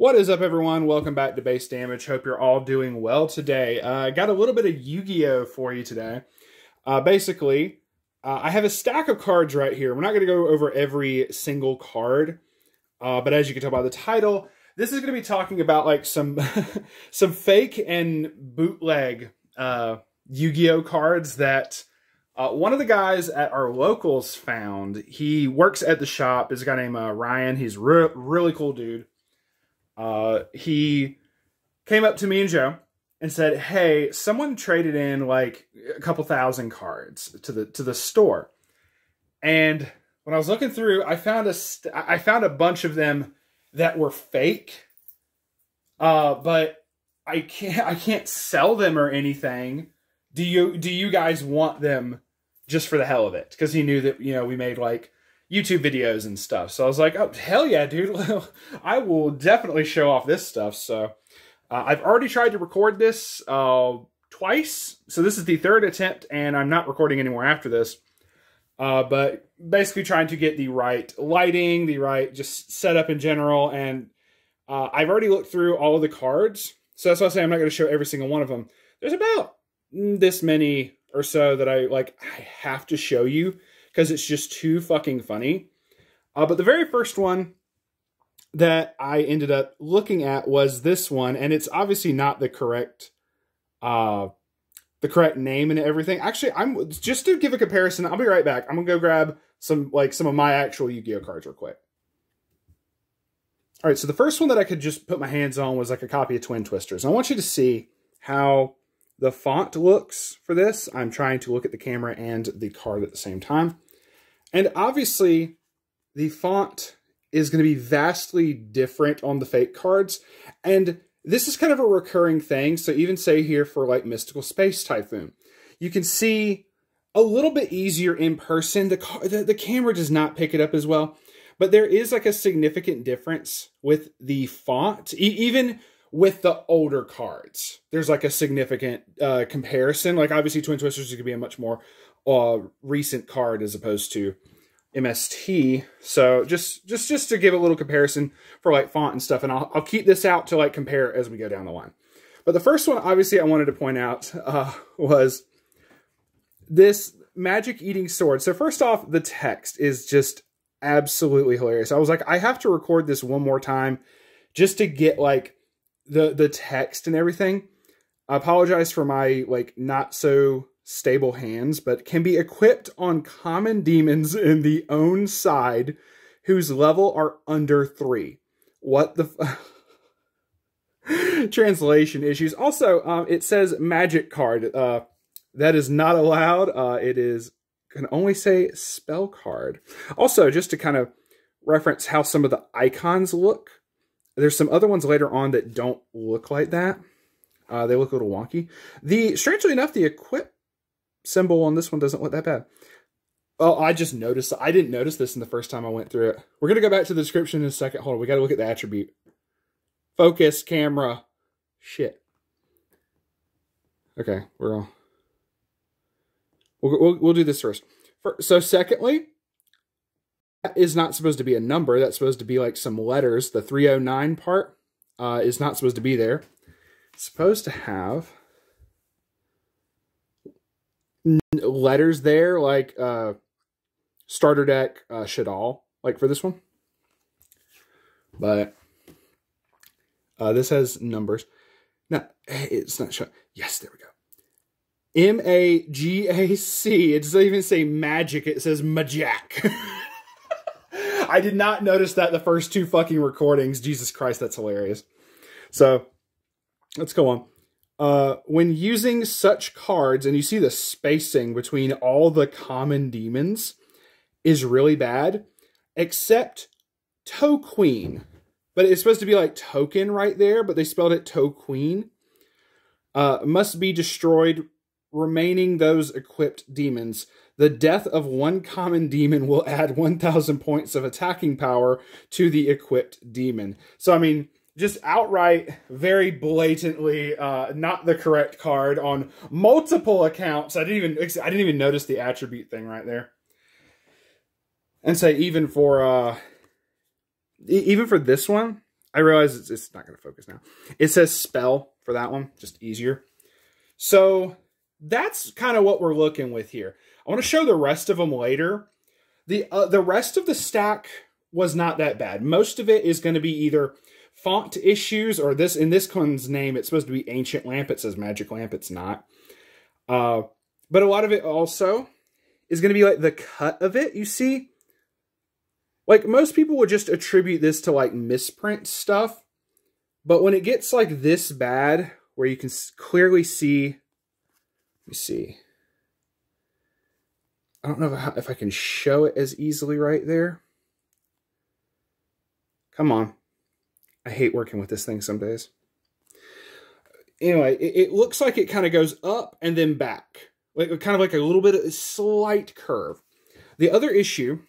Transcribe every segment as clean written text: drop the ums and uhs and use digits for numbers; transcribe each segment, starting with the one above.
What is up, everyone? Welcome back to Base Damage. Hope you're all doing well today. I got a little bit of Yu-Gi-Oh for you today. Basically, I have a stack of cards right here. We're not going to go over every single card, but as you can tell by the title, this is going to be talking about like some some fake and bootleg Yu-Gi-Oh cards that one of the guys at our locals found. He works at the shop. There's a guy named Ryan. He's really cool dude. He came up to me and Joe and said, "Hey, someone traded in like a couple thousand cards to the store." And when I was looking through, I found a bunch of them that were fake. But I can't sell them or anything. Do you guys want them just for the hell of it? Because he knew that, you know, we made like YouTube videos and stuff. So I was like, oh, hell yeah, dude. I will definitely show off this stuff. So I've already tried to record this twice. So this is the third attempt, and I'm not recording anymore after this. But basically trying to get the right lighting, the right just setup in general. And I've already looked through all of the cards. So that's why I say I'm not going to show every single one of them. There's about this many or so that I have to show you, because it's just too fucking funny. But the very first one that I ended up looking at was this one, and it's obviously not the correct name and everything. Actually, I'm just to give a comparison. I'll be right back. I'm gonna go grab some of my actual Yu-Gi-Oh cards real quick. All right, so the first one that I could just put my hands on was like a copy of Twin Twisters. And I want you to see how the font looks for this. I'm trying to look at the camera and the card at the same time. And obviously, the font is going to be vastly different on the fake cards. And this is kind of a recurring thing. So even say here for like Mystical Space Typhoon, you can see a little bit easier in person. The camera does not pick it up as well. But there is like a significant difference with the font. Even with the older cards, there's like a significant comparison. Like obviously Twin Twisters is going to be a much more recent card as opposed to MST. So just to give a little comparison for like font and stuff. And I'll keep this out to like compare as we go down the line. But the first one, obviously, I wanted to point out was this Magic Eating Sword. So first off, the text is just absolutely hilarious. I was like, I have to record this one more time just to get like the text and everything. I apologize for my like not so stable hands, but can be equipped on common demons in the own side whose level are under 3. What the translation issues. Also, it says magic card. That is not allowed. Can only say spell card. Also, just to kind of reference how some of the icons look, there's some other ones later on that don't look like that. They look a little wonky. Strangely enough, the equip symbol on this one doesn't look that bad. Oh, I just noticed. I didn't notice this in the first time I went through it. We're going to go back to the description in a second. Hold on. We got to look at the attribute. Focus, camera. Shit. Okay. We'll do this first. So secondly, that is not supposed to be a number. That's supposed to be like some letters. The 309 part is not supposed to be there. It's supposed to have letters there, like starter deck Shadal, like for this one. But this has numbers. No, it's not showing. Yes, there we go. M-A-G-A-C. It doesn't even say magic. It says Majak. I did not notice that the first two fucking recordings. Jesus Christ, that's hilarious. So, let's go on. When using such cards, and you see the spacing between all the common demons is really bad, except Toe Queen. But it's supposed to be like token right there, but they spelled it Toe Queen. Must be destroyed, remaining those equipped demons. The death of one common demon will add 1,000 points of attacking power to the equipped demon. So, I mean, just outright, very blatantly, not the correct card on multiple accounts. I didn't even notice the attribute thing right there. And say even for this one, I realize it's not going to focus now. It says spell for that one, just easier. So that's kind of what we're looking with here. I want to show the rest of them later. The rest of the stack was not that bad. Most of it is going to be either font issues or this, in this one's name, it's supposed to be Ancient Lamp. It says Magic Lamp. It's not. But a lot of it also is going to be like the cut of it, you see? Like most people would just attribute this to like misprint stuff. But when it gets like this bad, where you can clearly see, let me see. I don't know if I can show it as easily right there. Come on. I hate working with this thing some days. Anyway, it looks like it kind of goes up and then back. Like kind of like a little bit of a slight curve. The other issue,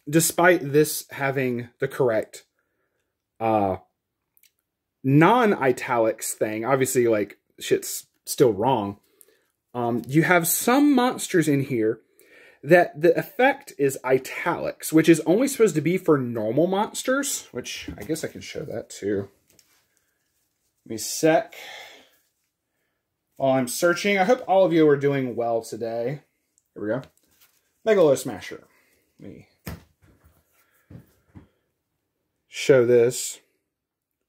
despite this having the correct non-italics thing, obviously like shit's still wrong. You have some monsters in here that the effect is italics, which is only supposed to be for normal monsters, which I guess I can show that too. Give me a sec. While I'm searching, I hope all of you are doing well today. Here we go. Megalo Smasher. Let me show this.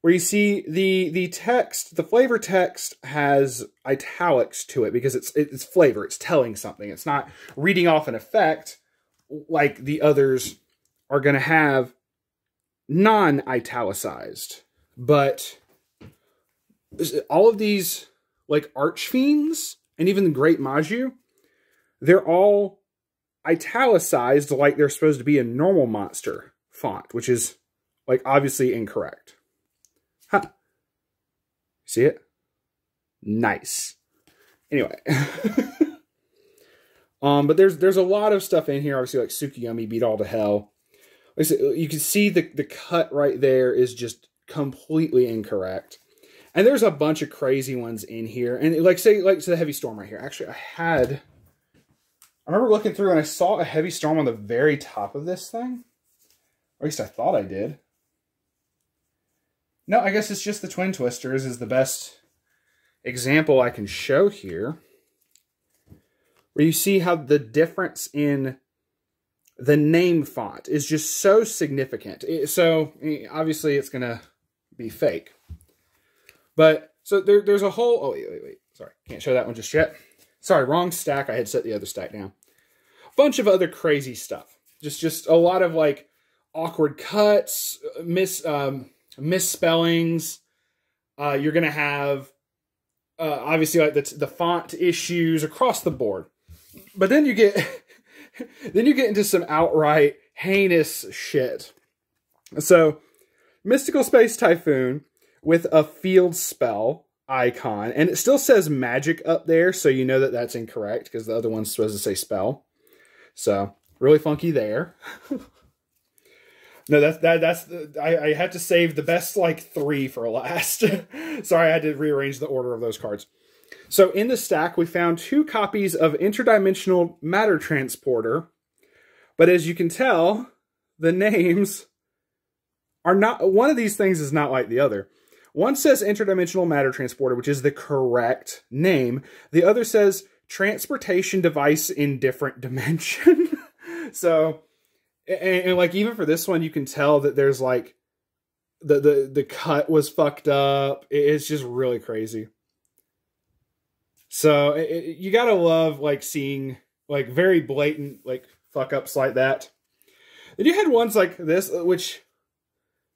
Where you see the text, the flavor text has italics to it because it's flavor. It's telling something. It's not reading off an effect like the others are going to have non-italicized. But all of these, like Archfiends and even the Great Maju, they're all italicized like they're supposed to be a normal monster font, which is like obviously incorrect. Huh. See it? Nice. Anyway. But there's a lot of stuff in here. Obviously, like Tsukiyomi beat all to hell. Like I said, you can see the cut right there is just completely incorrect. And there's a bunch of crazy ones in here. And like say the Heavy Storm right here. Actually, I remember looking through and I saw a Heavy Storm on the very top of this thing. Or at least I thought I did. No, I guess it's just the Twin Twisters is the best example I can show here. Where you see how the difference in the name font is just so significant. So, obviously it's going to be fake. But, so there's a whole... Oh, wait. Sorry, can't show that one just yet. Sorry, wrong stack. I had set the other stack down. Bunch of other crazy stuff. Just a lot of, like, awkward cuts, misspellings. You're going to have, obviously, like the font issues across the board. But then you get, into some outright heinous shit. So, Mystical Space Typhoon with a field spell icon. And it still says magic up there, so you know that that's incorrect, because the other one's supposed to say spell. So, really funky there. No, I had to save the best, like, 3 for last. Sorry, I had to rearrange the order of those cards. So, in the stack, we found 2 copies of Interdimensional Matter Transporter. But as you can tell, the names are not... One of these things is not like the other. One says Interdimensional Matter Transporter, which is the correct name. The other says Transportation Device in Different Dimension. So... And like even for this one, you can tell that there's like the cut was fucked up. It's just really crazy. So you gotta love like seeing like very blatant like fuck ups like that. Then you had ones like this, which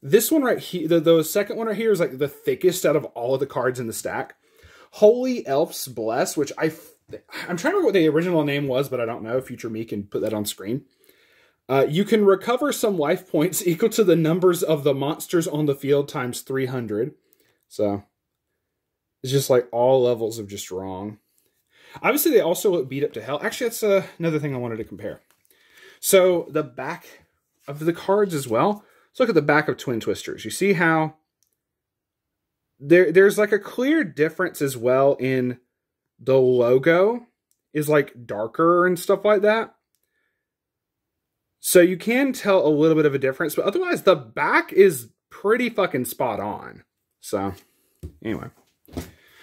this one right here, the second one right here is like the thickest out of all of the cards in the stack. Holy Elf's Bless, which I'm trying to remember what the original name was, but I don't know. Future me can put that on screen. You can recover some life points equal to the numbers of the monsters on the field times 300. So, it's just like all levels of just wrong. Obviously, they also look beat up to hell. Actually, that's another thing I wanted to compare. So, the back of the cards as well. Let's look at the back of Twin Twisters. You see how there's like a clear difference as well in the logo is like darker and stuff like that. So you can tell a little bit of a difference, but otherwise the back is pretty fucking spot on. So, anyway.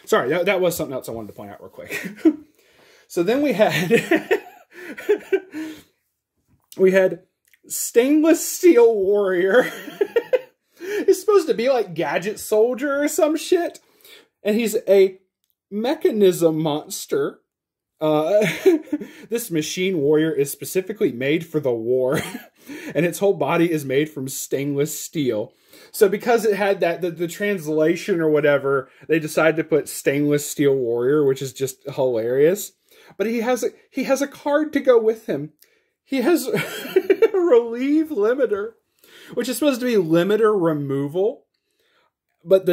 Sorry, that was something else I wanted to point out real quick. So then we had... we had Stainless Steel Warrior. He's supposed to be like Gadget Soldier or some shit. And he's a mechanism monster. This machine warrior is specifically made for the war. And its whole body is made from stainless steel. So because it had that, the translation or whatever, they decided to put Stainless Steel Warrior, which is just hilarious. But he has a card to go with him. He has Relieve Limiter, which is supposed to be limiter removal. But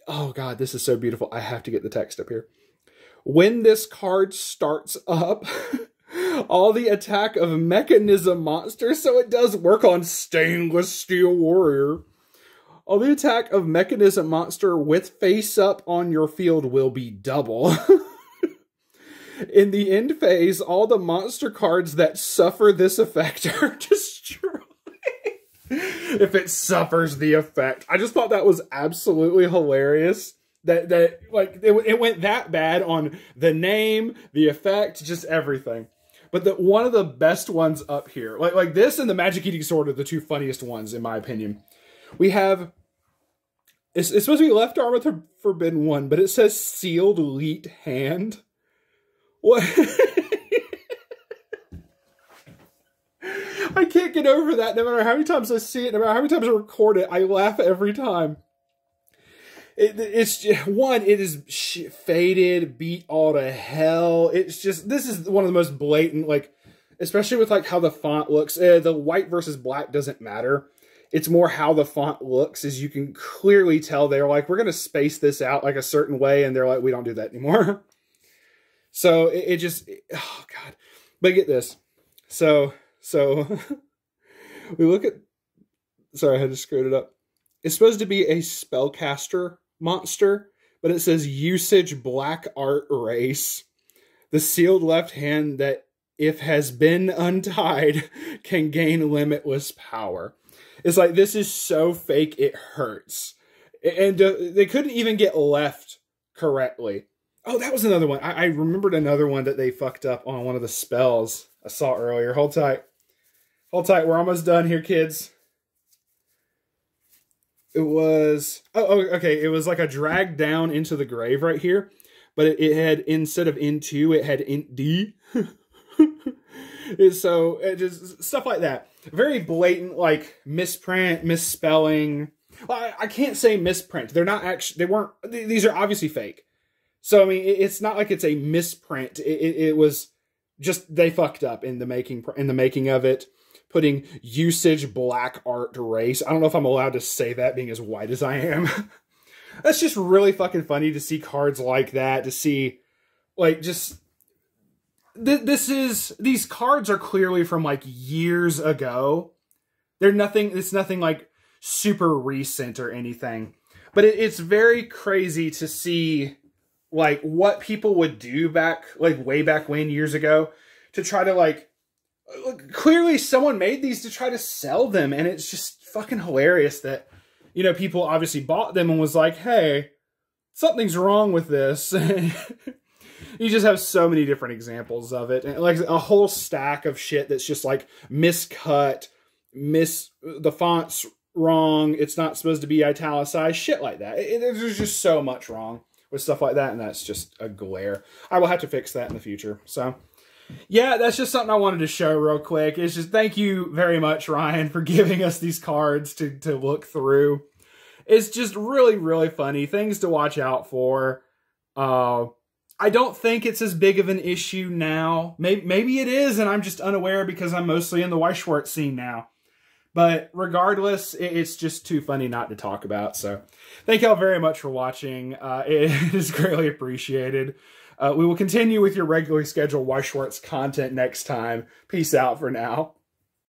oh god, this is so beautiful. I have to get the text up here. When this card starts up, all the attack of mechanism monsters, so it does work on Stainless Steel Warrior. All the attack of mechanism monster with face up on your field will be double. In the end phase, all the monster cards that suffer this effect are destroyed. If it suffers the effect. I just thought that was absolutely hilarious. That like it went that bad on the name, the effect, just everything. But one of the best ones up here, like this and the Magic Eating Sword are the two funniest ones in my opinion. We have, it's supposed to be left arm with the Forbidden One, but it says Sealed Leet Hand. What? I can't get over that. No matter how many times I see it, no matter how many times I record it, I laugh every time. It's just, one, it is faded, beat all to hell. It's just, this is one of the most blatant, like, especially with like how the font looks. The white versus black doesn't matter. It's more how the font looks, as you can clearly tell they're like, we're going to space this out like a certain way. And they're like, we don't do that anymore. So it just, oh God. But get this. So we look at, sorry, I had to screw it up. It's supposed to be a spellcaster monster, but it says usage black art race. The sealed left hand that, if has been untied, can gain limitless power. It's like, this is so fake, it hurts. And they couldn't even get left correctly. Oh, that was another one. I remembered another one that they fucked up on one of the spells I saw earlier. Hold tight. Hold tight. We're almost done here, kids. It was... Oh, okay. It was like a drag down into the grave right here. But it had, instead of into, it had int D. So, it just stuff like that. Very blatant, like, misprint, misspelling. Well, I can't say misprint. They're not actually... They weren't... These are obviously fake. So, I mean, it's not like it's a misprint. It was just, they fucked up in the making of it. Putting usage black art race. I don't know if I'm allowed to say that, being as white as I am. That's just really fucking funny to see cards like that. To see, like, just... These cards are clearly from, like, years ago. It's nothing, like, super recent or anything. But it's very crazy to see... like what people would do back, like way back when, years ago, to try to like, clearly someone made these to try to sell them. And it's just fucking hilarious that, you know, people obviously bought them and was like, hey, something's wrong with this. You just have so many different examples of it. And like a whole stack of shit that's just like miscut, the font's wrong. It's not supposed to be italicized, shit like that. There's just so much wrong with stuff like that, and that's just a glare. I will have to fix that in the future. So, yeah, that's just something I wanted to show real quick. It's just, thank you very much, Ryan, for giving us these cards to look through. It's just really, really funny. Things to watch out for. I don't think it's as big of an issue now. Maybe it is, and I'm just unaware because I'm mostly in the Weichschwartz scene now. But regardless, it's just too funny not to talk about. So thank y'all very much for watching. It is greatly appreciated. We will continue with your regularly scheduled Weichschwartz content next time. Peace out for now.